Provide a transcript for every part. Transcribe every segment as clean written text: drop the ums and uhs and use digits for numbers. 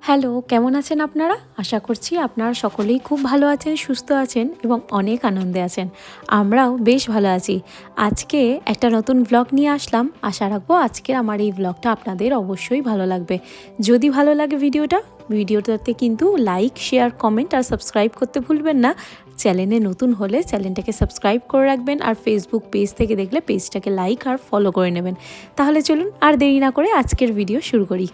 Hello, কেমন আছেন আপনারা? আশা করছি আপনারা সকলেই খুব ভালো আছেন, সুস্থ আছেন এবং অনেক আনন্দে আছেন। আমরাও বেশ ভালো আছি। আজকে একটা নতুন ব্লগ নিয়ে আসলাম। আশা রাখবো আজকের আমার এই ব্লগটা আপনাদের অবশ্যই ভালো লাগবে। যদি ভালো লাগে ভিডিওটাতে কিন্তু লাইক, শেয়ার, কমেন্ট আর সাবস্ক্রাইব করতে ভুলবেন না। চ্যানেলে নতুন হলে চ্যানেলটাকে সাবস্ক্রাইব করে রাখবেন আর ফেসবুক পেজ থেকে দেখলে পেজটাকে লাইক আর ফলো করে নেবেন। তাহলে চলুন আর দেরি না করে আজকের ভিডিও শুরু করি।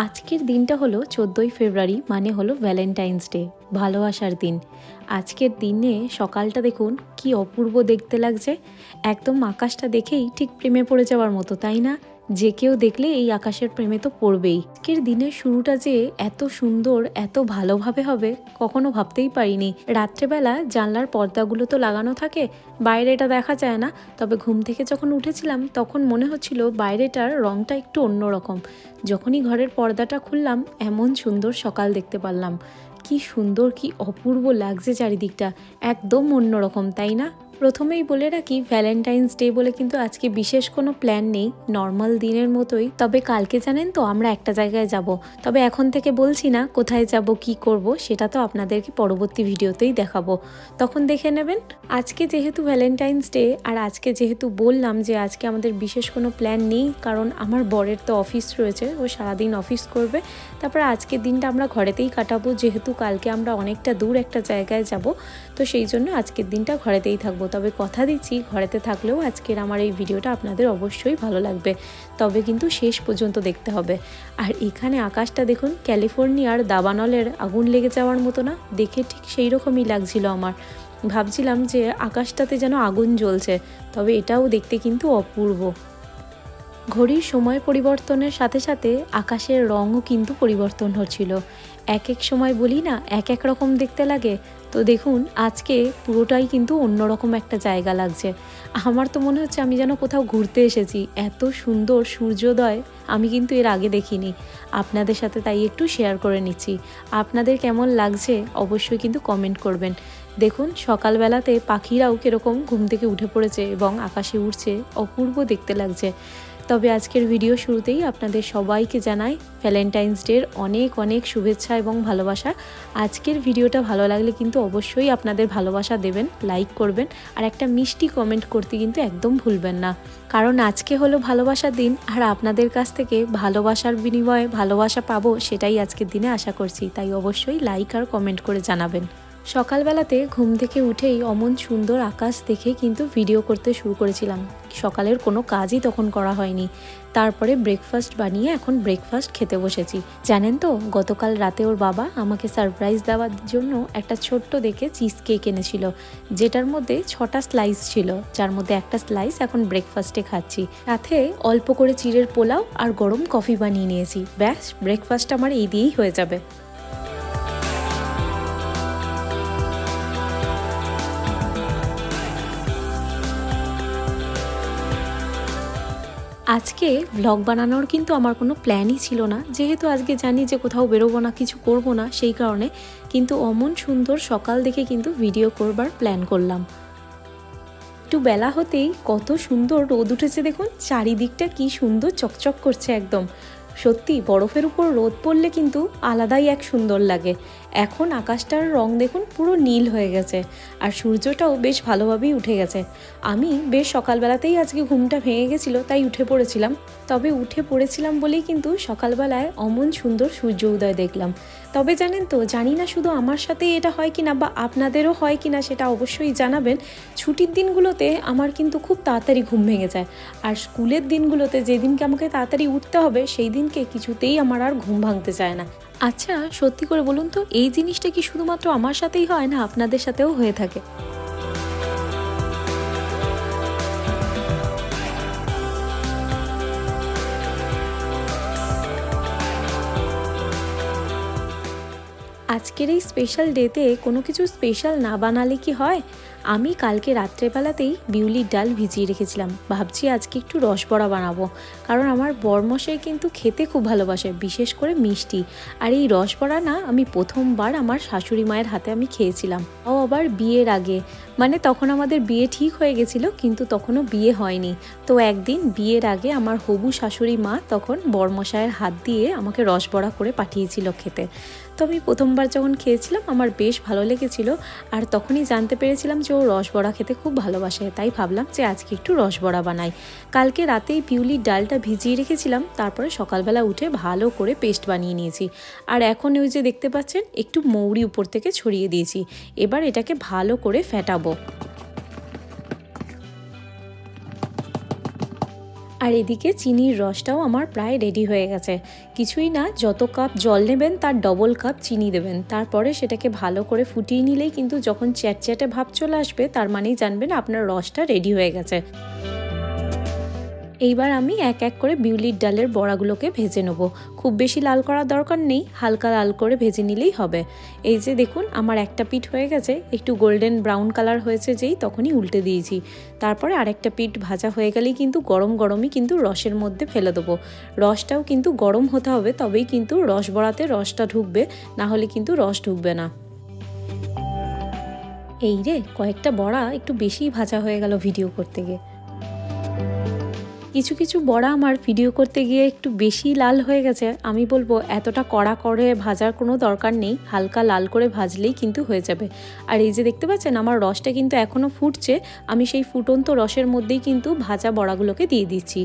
আজকের দিনটা হলো 14ই ফেব্রুয়ারি, মানে হলো ভ্যালেন্টাইন্স ডে, ভালোবাসার দিন। আজকের দিনে সকালটা দেখুন কি অপূর্ব দেখতে লাগছে। একদম আকাশটা দেখেই ঠিক প্রেমে পড়ে যাওয়ার মতো, তাই না? যে কেউ দেখলে এই আকাশের প্রেমে তো পড়বেই। আজকের দিনের শুরুটা যে এত সুন্দর, এত ভালোভাবে হবে কখনো ভাবতেই পারিনি। রাত্রেবেলা জানলার পর্দাগুলো তো লাগানো থাকে, বাইরেটা দেখা যায় না। তবে ঘুম থেকে যখন উঠেছিলাম তখন মনে হচ্ছিল বাইরেটার রংটা একটু অন্যরকম। যখনই ঘরের পর্দাটা খুললাম এমন সুন্দর সকাল দেখতে পারলাম। কি সুন্দর, কি অপূর্ব লাগছে চারিদিকটা, একদম অন্যরকম, তাই না? প্রথমেই বলে রাখি, ভ্যালেন্টাইন্স ডে বলে কিন্তু আজকে বিশেষ কোনো প্ল্যান নেই, নর্মাল দিনের মতোই। তবে কালকে জানেন তো আমরা একটা জায়গায় যাব। তবে এখন থেকে বলছি না কোথায় যাব, কি করব, সেটা তো আপনাদেরকে পরবর্তী ভিডিওতেই দেখাবো, তখন দেখে নেবেন। আজকে যেহেতু ভ্যালেন্টাইন্স ডে আর আজকে যেহেতু বললাম যে আজকে আমাদের বিশেষ কোনো প্ল্যান নেই, কারণ আমার বরের তো অফিস রয়েছে, ও সারাদিন অফিস করবে। তারপরে আজকের দিনটা আমরা ঘরেতেই কাটাবো, যেহেতু কালকে আমরা অনেকটা দূর একটা জায়গায় যাব, তো সেই জন্য আজকের দিনটা ঘরেতেই থাকবো। তবে কথা দিচ্ছি, ঘরেতে থাকলেও আজকের আমার এই ভিডিওটা আপনাদের অবশ্যই ভালো লাগবে, তবে কিন্তু শেষ পর্যন্ত দেখতে হবে। আর এখানে আকাশটা দেখুন, ক্যালিফোর্নিয়ার দাবানলের আগুন লেগে যাওয়ার মতো না? দেখে ঠিক সেই রকমই লাগছিল আমার। ভাবছিলাম যে আকাশটাতে যেন আগুন জ্বলছে, তবে এটাও দেখতে কিন্তু অপূর্ব। ঘড়ির সময় পরিবর্তনের সাথে সাথে আকাশের রঙও কিন্তু পরিবর্তন হচ্ছিল। এক এক সময় বলি না এক এক রকম দেখতে লাগে, তো দেখুন আজকে পুরোটাই কিন্তু অন্যরকম একটা জায়গা লাগছে। আমার তো মনে হচ্ছে আমি যেন কোথাও ঘুরতে এসেছি। এত সুন্দর সূর্যোদয় আমি কিন্তু এর আগে দেখিনি। আপনাদের সাথে তাই একটু শেয়ার করে নিচ্ছি। আপনাদের কেমন লাগছে অবশ্যই কিন্তু কমেন্ট করবেন। দেখুন সকালবেলাতে পাখিরাও কীরকম ঘুম থেকে উঠে পড়েছে এবং আকাশে উড়ছে, অপূর্ব দেখতে লাগছে। তবে আজকের ভিডিও শুরুতেই আপনাদের সবাইকে জানাই ভ্যালেন্টাইন্স ডের অনেক অনেক শুভেচ্ছা এবং ভালোবাসা। আজকের ভিডিওটা ভালো লাগলে কিন্তু অবশ্যই আপনাদের ভালোবাসা দেবেন, লাইক করবেন আর একটা মিষ্টি কমেন্ট করতে কিন্তু একদম ভুলবেন না, কারণ আজকে হলো ভালোবাসার দিন আর আপনাদের কাছ থেকে ভালোবাসার বিনিময়ে ভালোবাসা পাবো, সেটাই আজকের দিনে আশা করছি। তাই অবশ্যই লাইক আর কমেন্ট করে জানাবেন। সকালবেলাতে ঘুম থেকে উঠেই অমন সুন্দর আকাশ দেখে কিন্তু ভিডিও করতে শুরু করেছিলাম। সকালের কোনো কাজই তখন করা হয়নি। তারপরে ব্রেকফাস্ট বানিয়ে এখন ব্রেকফাস্ট খেতে বসেছি। জানেন তো, গতকাল রাতে ওর বাবা আমাকে সারপ্রাইজ দেওয়ার জন্য একটা ছোট্ট দেখে চিজ কেক এনেছিল, যেটার মধ্যে 6টা স্লাইস ছিল, যার মধ্যে একটা স্লাইস এখন ব্রেকফাস্টে খাচ্ছি। সাথে অল্প করে চিড়ের পোলাও আর গরম কফি বানিয়ে নিয়েছি। ব্যাস, ব্রেকফাস্ট আমার এই দিয়েই হয়ে যাবে। আজকে ভ্লগ বানানোর কিন্তু আমার কোনো প্ল্যানই ছিল না, যেহেতু আজকে জানি যে কোথাও বেরোবো না, কিছু করব না, সেই কারণে। কিন্তু অমন সুন্দর সকাল দেখে কিন্তু ভিডিও করবার প্ল্যান করলাম। একটু বেলা হতেই কত সুন্দর রোদ উঠেছে দেখুন, চারিদিকটা কি সুন্দর চকচক করছে একদম। সত্যি বরফের উপর রোদ পড়লে কিন্তু আলাদাই এক সুন্দর লাগে। এখন আকাশটার রং দেখুন পুরো নীল হয়ে গেছে আর সূর্যটাও বেশ ভালোভাবেই উঠে গেছে। আমি বেশ সকালবেলাতেই আজকে ঘুমটা ভেঙে গেছিলো, তাই উঠে পড়েছিলাম। তবে উঠে পড়েছিলাম বলেই কিন্তু সকালবেলায় অমন সুন্দর সূর্য উদয় দেখলাম। তবে জানেন তো, জানি না শুধু আমার সাথেই এটা হয় কিনা বা আপনাদেরও হয় কিনা, সেটা অবশ্যই জানাবেন। ছুটির দিনগুলোতে আমার কিন্তু খুব তাড়াতাড়ি ঘুম ভেঙে যায়, আর স্কুলের দিনগুলোতে যেদিনকে আমাকে তাড়াতাড়ি উঠতে হবে সেই দিনকে কিছুতেই আমার আর ঘুম ভাঙতে চায় না। আচ্ছা সত্যি করে বলুন তো, এই জিনিসটা কি শুধুমাত্র আমার সাথেই হয় না আপনাদের সাথেও হয়ে থাকে? আজকের এই স্পেশাল ডেতে কোনো কিছু স্পেশাল না বানালে কি হয়? আমি কালকে রাত্রেবেলাতেই বিউলির ডাল ভিজিয়ে রেখেছিলাম। ভাবছি আজকে একটু রসবড়া বানাবো, কারণ আমার বরমশাই কিন্তু খেতে খুব ভালোবাসে, বিশেষ করে মিষ্টি। আর এই রসবড়া না আমি প্রথমবার আমার শাশুড়ি মায়ের হাতে আমি খেয়েছিলাম, ও আবার বিয়ের আগে। মানে তখন আমাদের বিয়ে ঠিক হয়ে গেছিলো, কিন্তু তখনও বিয়ে হয়নি। তো একদিন বিয়ের আগে আমার হবু শাশুড়ি মা তখন বরমশায়ের হাত দিয়ে আমাকে রসবড়া করে পাঠিয়েছিল খেতে। তো আমি প্রথমবার যখন খেয়েছিলাম আমার বেশ ভালো লেগেছিল, আর তখনই জানতে পেরেছিলাম যে ও রসবড়া খেতে খুব ভালোবাসে। তাই ভাবলাম যে আজকে একটু রসবড়া বানাই। কালকে রাতেই পিউলির ডালটা ভিজিয়ে রেখেছিলাম, তারপরে সকালবেলা উঠে ভালো করে পেস্ট বানিয়ে নিয়েছি। আর এখন ওই যে দেখতে পাচ্ছেন একটু মৌরি উপর থেকে ছড়িয়ে দিয়েছি। এবার এটাকে ভালো করে ফেটাবো। আর এদিকে চিনির রসটাও আমার প্রায় রেডি হয়ে গেছে। কিছুই না, যত কাপ জল নেবেন তার ডবল কাপ চিনি দেবেন, তারপরে সেটাকে ভালো করে ফুটিয়ে নিলেই কিন্তু যখন চ্যাটচ্যাটে ভাব চলে আসবে তার মানেই জানবেন আপনার রসটা রেডি হয়ে গেছে। এইবার আমি এক এক করে বিউলির ডালের বড়াগুলোকে ভেজে নেব। খুব বেশি লাল করার দরকার নেই, হালকা লাল করে ভেজে নিলেই হবে। এই যে দেখুন আমার একটা পিঠ হয়ে গেছে, একটু গোল্ডেন ব্রাউন কালার হয়েছে যেই তখনই উল্টে দিয়েছি। তারপরে আরেকটা পিঠ ভাজা হয়ে গেলেই কিন্তু গরম গরমই কিন্তু রসের মধ্যে ফেলে দেবো। রসটাও কিন্তু গরম হতে হবে, তবেই কিন্তু রস বড়াতে রসটা ঢুকবে, না হলে কিন্তু রস ঢুকবে না। এই রে, কয়েকটা বড়া একটু বেশিই ভাজা হয়ে গেল ভিডিও করতে গিয়ে। কিছু কিছু বড়া আমার ভিডিও করতে গিয়ে একটু বেশি লাল হয়ে গেছে। আমি বলবো এতটা কড়া করে ভাজার কোনো দরকার নেই, হালকা লাল করে ভাজলেই কিন্তু হয়ে যাবে। আর এই যে দেখতে পাচ্ছেন আমার রসটা কিন্তু এখনও ফুটছে, আমি সেই ফুটন্ত রসের মধ্যেই কিন্তু ভাজা বড়াগুলোকে দিয়ে দিচ্ছি।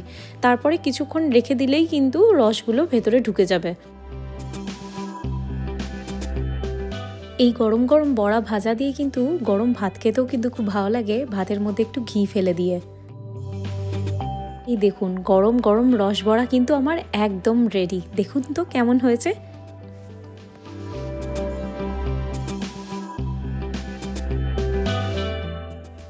তারপরে কিছুক্ষণ রেখে দিলেই কিন্তু রসগুলো ভেতরে ঢুকে যাবে। এই গরম গরম বড়া ভাজা দিয়ে কিন্তু গরম ভাত খেতেও কিন্তু খুব ভালো লাগে, ভাতের মধ্যে একটু ঘি ফেলে দিয়ে। এই দেখুন গরম গরম রসবড়া কিন্তু আমার একদম রেডি। দেখুন তো কেমন হয়েছে।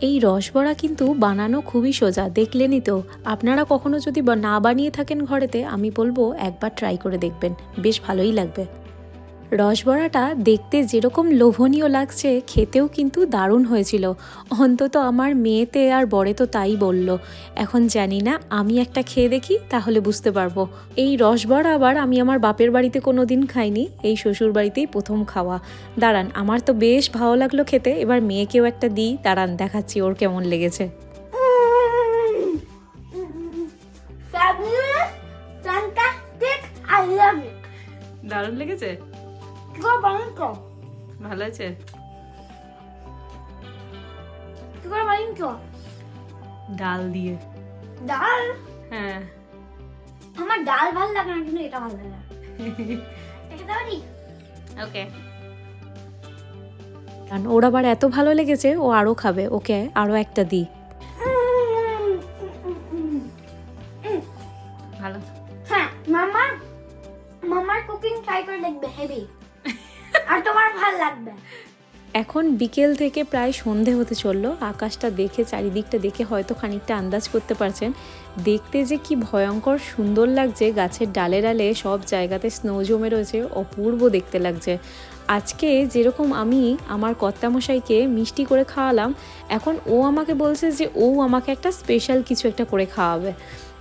এই রসবড়া কিন্তু বানানো খুবই সোজা, দেখলেনই তো। আপনারা কখনো যদি না বানিয়ে থাকেন ঘরেতে, আমি বলবো একবার ট্রাই করে দেখবেন, বেশ ভালোই লাগবে। রসবড়াটা দেখতে যেরকম লোভনীয় লাগছে, খেতেও কিন্তু দারুণ হয়েছিল। অন্তত আমার মেয়েতে আর বড়ে তো তাই বলল। এখন জানি না, আমি একটা খেয়ে দেখি তাহলে বুঝতে পারবো। এই রসবড়া আবার আমি আমার বাপের বাড়িতে কোনো দিন খাইনি, এই শ্বশুর বাড়িতেই প্রথম খাওয়া। দাঁড়ান, আমার তো বেশ ভালো লাগলো খেতে, এবার মেয়েকেও একটা দিই। দাঁড়ান দেখাচ্ছি ওর কেমন লেগেছে। দারুণ লেগেছে, ভালো আছে। ডাল দিয়ে। ডাল? হ্যাঁ, আমার ডাল ভালো লাগে না, কিন্তু এটা ভালো লাগে। এটা পারি? ওকে। ওর আবার এত ভালো লেগেছে ও আরো খাবে, ওকে আরো একটা দিই। ভালো। হ্যাঁ, মামার কুকিং ট্রাই করে দেখবে, হেভি। আর তোমার ভালো লাগবে। এখন বিকেল থেকে প্রায় সন্ধে হতে চললো। আকাশটা দেখে, চারিদিকটা দেখে হয়তো খানিকটা আন্দাজ করতে পারছেন। দেখতে যে কি ভয়ঙ্কর সুন্দর লাগছে, গাছের ডালে ডালে সব জায়গাতে স্নো জমে রয়েছে, অপূর্ব দেখতে লাগছে। আজকে যেরকম আমি আমার কর্তামশাইকে মিষ্টি করে খাওয়ালাম, এখন ও আমাকে বলছে যে ও আমাকে একটা স্পেশাল কিছু একটা করে খাওয়াবে।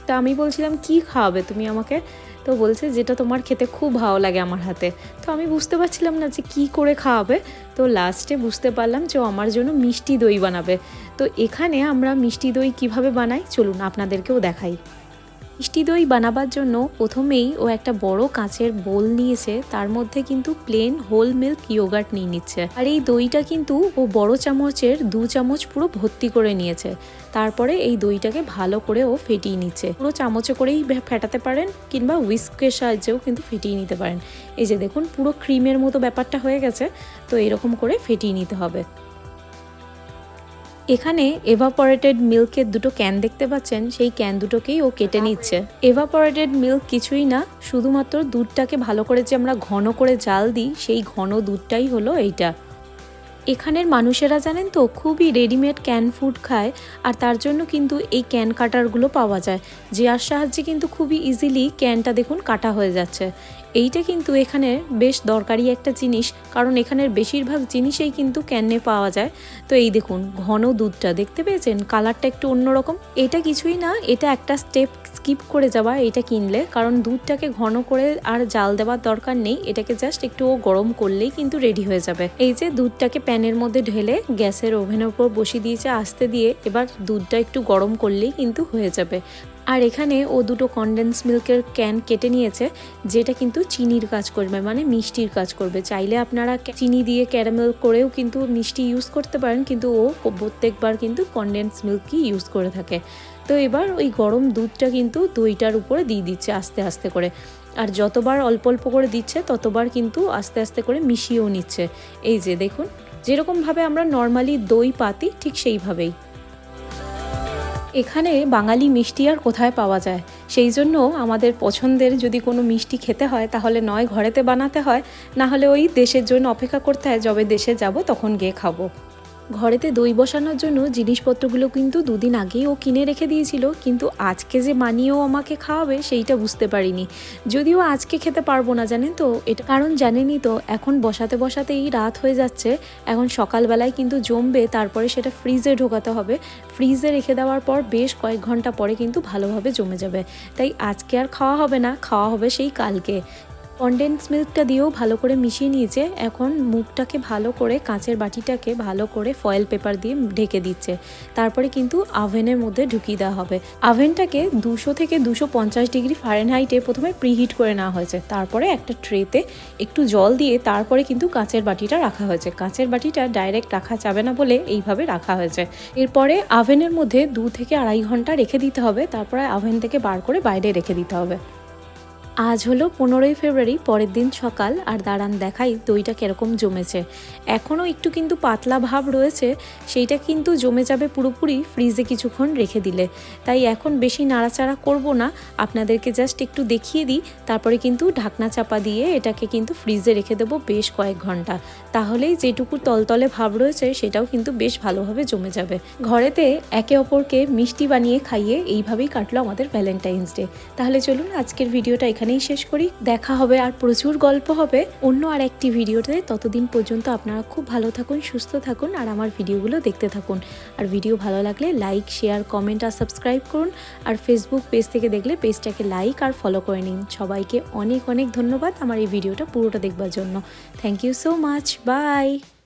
তা আমি বলছিলাম কি খাওয়াবে তুমি আমাকে? তো বলছে যেটা তোমার খেতে খুব ভালো লাগে আমার হাতে। তো আমি বুঝতে পারছিলাম না যে কি করে খাওয়াবে। তো লাস্টে বুঝতে পারলাম যে ও আমার জন্য মিষ্টি দই বানাবে। তো এখানে আমরা মিষ্টি দই কিভাবে বানাই চলুন আপনাদেরকেও দেখাই। মিষ্টি দই বানাবার জন্য প্রথমেই ও একটা বড় কাঁচের বোল নিয়েছে, তার মধ্যে কিন্তু প্লেন হোল মিল্ক ইয়োগার্ট নিয়ে নিচ্ছে। আর এই দইটা কিন্তু ও বড় চামচের 2 চামচ পুরো ভর্তি করে নিয়েছে। তারপরে এই দইটাকে ভালো করে ও ফেটিয়ে নিচ্ছে। পুরো চামচে করেই ফেটাতে পারেন, কিংবা হুইস্কের সাহায্যেও কিন্তু ফেটিয়ে নিতে পারেন। এই যে দেখুন পুরো ক্রিমের মতো ব্যাপারটা হয়ে গেছে। তো এরকম করে ফেটিয়ে নিতে হবে। এখানে এভাপোরেটেড মিল্কের দুটো ক্যান দেখতে পাচ্ছেন, সেই ক্যান দুটোকেই ও কেটে নিচ্ছে। এভাপোরেটেড মিল্ক কিছুই না, শুধুমাত্র দুধটাকে ভালো করে যে আমরা ঘন করে জাল দিই, সেই ঘন দুধটাই হলো এইটা। এখানের মানুষেরা জানেন তো খুবই রেডিমেড ক্যান ফুড খায়, আর তার জন্য কিন্তু এই ক্যান কাটারগুলো পাওয়া যায়, যার সাহায্যে কিন্তু খুবই ইজিলি ক্যানটা দেখুন কাটা হয়ে যাচ্ছে। এইটা কিন্তু এখানে বেশ দরকারি একটা জিনিস, কারণ এখানের বেশিরভাগ জিনিসেই কিন্তু ক্যানে পাওয়া যায়। তো এই দেখুন ঘন দুধটা দেখতে পেয়েছেন, কালারটা একটু অন্যরকম। এটা কিছুই না, এটা একটা স্টেপ স্কিপ করে যাওয়া এটা কিনলে, কারণ দুধটাকে ঘন করে আর জাল দেওয়ার দরকার নেই, এটাকে জাস্ট একটু গরম করলেই কিন্তু রেডি হয়ে যাবে। এই যে দুধটাকে প্যানের মধ্যে ঢেলে গ্যাসের ওভেনের উপর বসিয়ে দিয়েছে আস্তে দিয়ে, এবার দুধটা একটু গরম করলেই কিন্তু হয়ে যাবে। আর এখানে ও দুটো কনডেন্স মিল্কের ক্যান কেটে নিয়েছে, যেটা কিন্তু চিনির কাজ করবে, মানে মিষ্টির কাজ করবে। চাইলে আপনারা চিনি দিয়ে ক্যারামেল করেও কিন্তু মিষ্টি ইউজ করতে পারেন, কিন্তু ও প্রত্যেকবার কিন্তু কনডেন্স মিল্কই ইউজ করে থাকে। তো এবার ওই গরম দুধটা কিন্তু দইটার উপরে দিয়ে দিচ্ছে আস্তে আস্তে করে, আর যতবার অল্প অল্প করে দিচ্ছে ততবার কিন্তু আস্তে আস্তে করে মিশিয়েও নিচ্ছে। এই যে দেখুন, যেরকমভাবে আমরা নর্মালি দই পাতি ঠিক সেইভাবেই। এখানে বাঙালি মিষ্টি আর কোথায় পাওয়া যায়, সেই জন্য আমাদের পছন্দের যদি কোনো মিষ্টি খেতে হয় তাহলে নয় ঘরেতে বানাতে হয়, না হলে ওই দেশের জন্য অপেক্ষা করতে হয়, যবে দেশে যাব তখন গিয়ে খাবো। ঘরেতে দই বসানোর জন্য জিনিসপত্রগুলো কিন্তু দুদিন আগেই ও কিনে রেখে দিয়েছিল, কিন্তু আজকে যে মানিয়েও আমাকে খাওয়াবে সেইটা বুঝতে পারিনি। যদিও আজকে খেতে পারবো না জানেন তো, এটা কারণ জানেনই তো এখন বসাতে বসাতেই রাত হয়ে যাচ্ছে, এখন সকালবেলায় কিন্তু জমবে, তারপরে সেটা ফ্রিজে ঢোকাতে হবে। ফ্রিজে রেখে দেওয়ার পর বেশ কয়েক ঘন্টা পরে কিন্তু ভালোভাবে জমে যাবে। তাই আজকে আর খাওয়া হবে না, খাওয়া হবে সেই কালকে। কনডেন্স মিল্কটা দিয়েও ভালো করে মিশিয়ে নিয়েছে। এখন মুখটাকে ভালো করে, কাঁচের বাটিটাকে ভালো করে ফয়েল পেপার দিয়ে ঢেকে দিচ্ছে, তারপরে কিন্তু আভেনের মধ্যে ঢুকিয়ে দেওয়া হবে। আভেনটাকে 200 থেকে 250 ডিগ্রি ফারেনহাইটে প্রথমে প্রিহিট করে নেওয়া হয়েছে, তারপরে একটা ট্রেতে একটু জল দিয়ে তারপরে কিন্তু কাঁচের বাটিটা রাখা হয়েছে। কাঁচের বাটিটা ডাইরেক্ট রাখা যাবে না বলে এইভাবে রাখা হয়েছে। এরপরে আভেনের মধ্যে 2 থেকে 2.5 ঘন্টা রেখে দিতে হবে, তারপরে আভেন থেকে বার করে বাইরে রেখে দিতে হবে। আজ হলো 15ই ফেব্রুয়ারি, পরের দিন সকাল, আর দাঁড়ান দেখাই দইটা কীরকম জমেছে। এখনও একটু কিন্তু পাতলা ভাব রয়েছে, সেইটা কিন্তু জমে যাবে পুরোপুরি ফ্রিজে কিছুক্ষণ রেখে দিলে। তাই এখন বেশি নাড়াচাড়া করব না, আপনাদেরকে জাস্ট একটু দেখিয়ে দিই, তারপরে কিন্তু ঢাকনা চাপা দিয়ে এটাকে কিন্তু ফ্রিজে রেখে দেবো বেশ কয়েক ঘন্টা। তাহলেই যেটুকু তলতলে ভাব রয়েছে সেটাও কিন্তু বেশ ভালোভাবে জমে যাবে। ঘরেতে একে অপরকে মিষ্টি বানিয়ে খাইয়ে এইভাবেই কাটলো আমাদের ভ্যালেন্টাইন্স ডে। তাহলে চলুন আজকের ভিডিওটা এখানেই শেষ করি। দেখা হবে আর প্রচুর গল্প হবে অন্য আর একটি ভিডিওতে। ততদিন পর্যন্ত আপনারা খুব ভালো থাকুন, সুস্থ থাকুন, আর আমার ভিডিওগুলো দেখতে থাকুন। আর ভিডিও ভালো লাগলে লাইক, শেয়ার, কমেন্ট আর সাবস্ক্রাইব করুন। আর ফেসবুক পেজ থেকে দেখলে পেজটাকে লাইক আর ফলো করে নিন। সবাইকে অনেক অনেক ধন্যবাদ আমার এই ভিডিওটা পুরোটা দেখবার জন্য। Thank you so much, by.